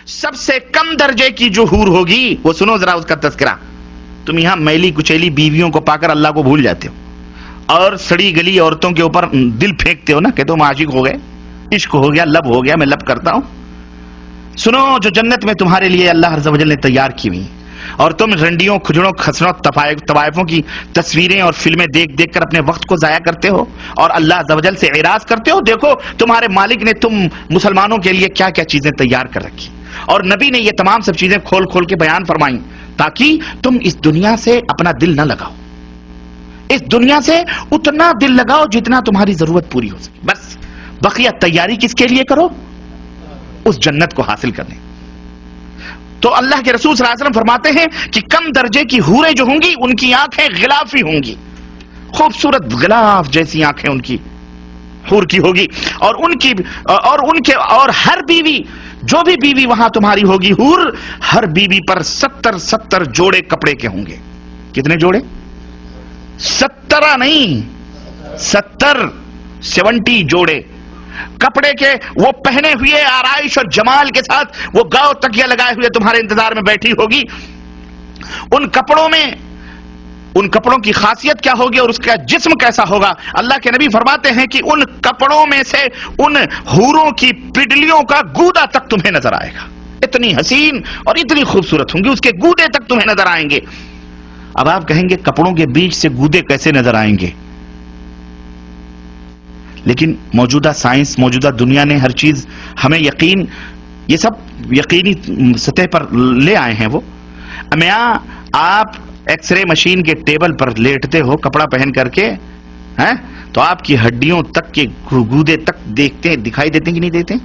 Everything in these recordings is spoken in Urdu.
سب سے کم درجے کی جو حور ہوگی وہ سنو ذرا اس کا تذکرہ. تم یہاں میلی کچیلی بیویوں کو پا کر اللہ کو بھول جاتے ہو اور سڑی گلی عورتوں کے اوپر دل پھینکتے ہو نا کہ تم عاشق ہو گئے, عشق ہو گیا, لب ہو گیا, میں لب کرتا ہوں. سنو, جو جنت میں تمہارے لیے اللہ عز و جل نے تیار کی ہوئی, اور تم رنڈیوں, کھجڑوں, خسروں, طوائفوں کی تصویریں اور فلمیں دیکھ دیکھ کر اپنے وقت کو ضائع کرتے ہو اور اللہ عز و جل سے اعراض کرتے ہو. دیکھو تمہارے مالک نے تم مسلمانوں کے لیے کیا کیا چیزیں تیار کر رکھی, اور نبی نے یہ تمام سب چیزیں کھول کھول کے بیان فرمائیں تاکہ تم اس دنیا سے اپنا دل نہ لگاؤ, اس دنیا سے اتنا دل لگاؤ جتنا تمہاری ضرورت پوری ہو سکے. بس بقیہ تیاری کس کے لیے کرو؟ اس جنت کو حاصل کرنے. تو اللہ کے رسول صلی اللہ علیہ وسلم فرماتے ہیں کہ کم درجے کی حوریں جو ہوں گی ان کی آنکھیں غلافی ہوں گی, خوبصورت غلاف جیسی آنکھیں ان کی حور کی ہوگی, اور ہر بیوی, جو بھی بیوی وہاں تمہاری ہوگی حور, ہر بیوی پر 70 جوڑے کپڑے کے ہوں گے. کتنے جوڑے؟ 70 نہیں, 70 جوڑے کپڑے کے, وہ پہنے ہوئے آرائش اور جمال کے ساتھ وہ گاؤ تکیہ لگائے ہوئے تمہارے انتظار میں بیٹھی ہوگی. ان کپڑوں کی خاصیت کیا ہوگی اور اس کا جسم کیسا ہوگا؟ اللہ کے نبی فرماتے ہیں کہ ان کپڑوں میں سے ان حوروں کی پڈلیوں کا گودا تک تمہیں نظر آئے گا. اتنی حسین اور اتنی خوبصورت ہوں گی, اس کے گودے تک تمہیں نظر آئیں گے. اب آپ کہیں گے کپڑوں کے بیچ سے گودے کیسے نظر آئیں گے؟ لیکن موجودہ سائنس, موجودہ دنیا نے ہر چیز ہمیں یقین, یہ سب یقینی سطح پر لے آئے ہیں. وہ میاں آپ ایکس رے مشین کے ٹیبل پر لیٹتے ہو کپڑا پہن کر کے, ہیں تو آپ کی ہڈیوں تک کے گودے تک دیکھتے دکھائی دیتے کہ نہیں دیتے؟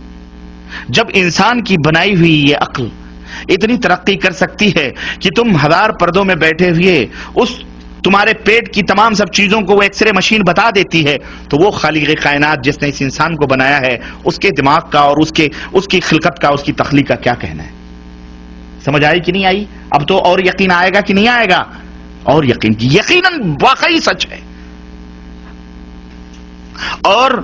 جب انسان کی بنائی ہوئی یہ عقل اتنی ترقی کر سکتی ہے کہ تم 1000 پردوں میں بیٹھے ہوئے اس تمہارے پیٹ کی تمام سب چیزوں کو وہ ایکس رے مشین بتا دیتی ہے, تو وہ خالق کائنات جس نے اس انسان کو بنایا ہے اس کے دماغ کا اور اس کی خلقت کا, اس کی تخلیق کا کیا کہنا ہے؟ سمجھ آئی کہ نہیں آئی؟ اب تو اور یقین آئے گا کہ نہیں آئے گا؟ اور یقین کی, یقیناً واقعی سچ ہے. اور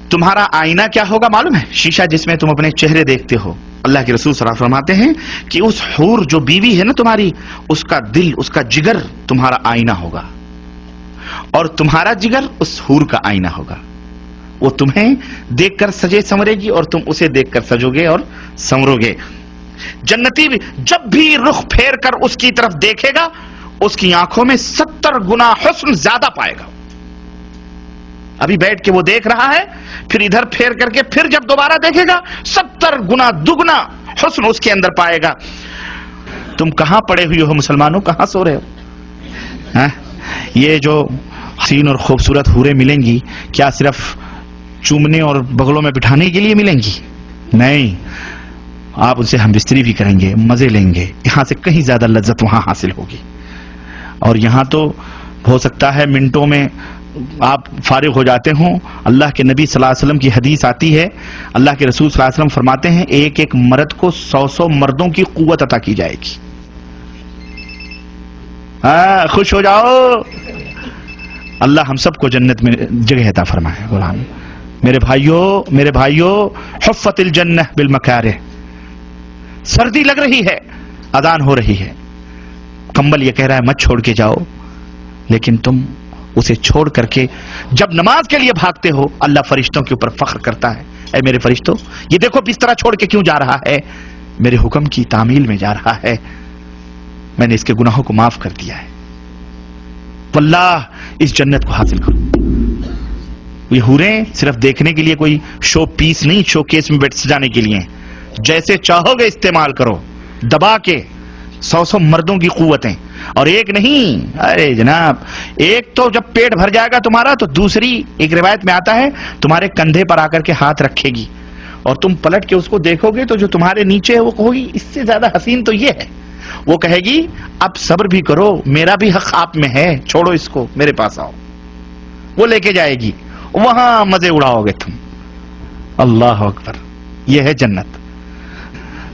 تمہارا آئینہ کیا ہوگا معلوم ہے؟ شیشہ جس میں تم اپنے چہرے دیکھتے ہو. اللہ کے رسول صلی اللہ علیہ وسلم فرماتے ہیں کہ اس حور جو بیوی ہے نا تمہاری, اس کا دل, اس کا جگر تمہارا آئینہ ہوگا, اور تمہارا جگر اس حور کا آئینہ ہوگا. وہ تمہیں دیکھ کر سجے سنورے گی اور تم اسے دیکھ کر سجو گے اور سنورو گے. جنتی جب بھی رخ پھیر کر اس کی طرف دیکھے گا اس کی آنکھوں میں 70 گنا حسن زیادہ پائے گا. ابھی بیٹھ کے وہ دیکھ رہا ہے, پھر ادھر پھیر کر کے پھر جب دوبارہ دیکھے گا 70 گنا دگنا حسن اس کے اندر پائے گا. تم کہاں پڑے ہوئے ہو مسلمانوں, کہاں سو رہے ہو؟ یہ جو حسین اور خوبصورت حوریں ملیں گی کیا صرف چومنے اور بغلوں میں بٹھانے کے لیے ملیں گی؟ نہیں, آپ ان سے ہم بستری بھی کریں گے, مزے لیں گے. یہاں سے کہیں زیادہ لذت وہاں حاصل ہوگی. اور یہاں تو ہو سکتا ہے منٹوں میں آپ فارغ ہو جاتے ہوں. اللہ کے نبی صلی اللہ علیہ وسلم کی حدیث آتی ہے, اللہ کے رسول صلی اللہ علیہ وسلم فرماتے ہیں ایک ایک مرد کو 100 مردوں کی قوت عطا کی جائے گی. خوش ہو جاؤ, اللہ ہم سب کو جنت میں جگہ عطا فرمائے. غلام میرے بھائیوں, حفت الجنہ بالمکارہ. سردی لگ رہی ہے, اذان ہو رہی ہے, کمبل یہ کہہ رہا ہے مت چھوڑ کے جاؤ, لیکن تم اسے چھوڑ کر کے جب نماز کے لیے بھاگتے ہو اللہ فرشتوں کے اوپر فخر کرتا ہے, اے میرے فرشتوں یہ دیکھو بستر چھوڑ کے کیوں جا رہا ہے, میرے حکم کی تعمیل میں جا رہا ہے, میں نے اس کے گناہوں کو معاف کر دیا ہے. واللہ اس جنت کو حاصل کرو. یہ حوریں صرف دیکھنے کے لیے کوئی شو پیس نہیں, شو کیس میں بیٹھ سجانے کے لیے. جیسے چاہو گے استعمال کرو, دبا کے 100 مردوں کی قوتیں. اور ایک نہیں, ارے جناب ایک تو جب پیٹ بھر جائے گا تمہارا تو دوسری ایک روایت میں آتا ہے تمہارے کندھے پر آ کر کے ہاتھ رکھے گی اور تم پلٹ کے اس کو دیکھو گے تو جو تمہارے نیچے ہے وہ کہو گی اس سے زیادہ حسین تو یہ ہے. وہ کہے گی اب صبر بھی کرو, میرا بھی حق آپ میں ہے, چھوڑو اس کو, میرے پاس آؤ. وہ لے کے جائے گی, وہاں مزے اڑاؤ گے تم. اللہ اکبر, یہ ہے جنت.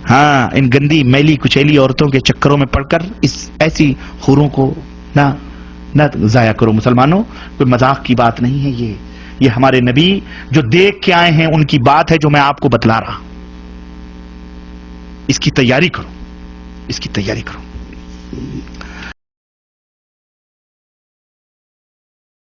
ہاں, ان گندی میلی کچیلی عورتوں کے چکروں میں پڑ کر اس ایسی حوروں کو نہ ضائع کرو مسلمانوں. کوئی مذاق کی بات نہیں ہے یہ ہمارے نبی جو دیکھ کے آئے ہیں ان کی بات ہے جو میں آپ کو بتلا رہا. اس کی تیاری کرو، اس کی تیاری کرو.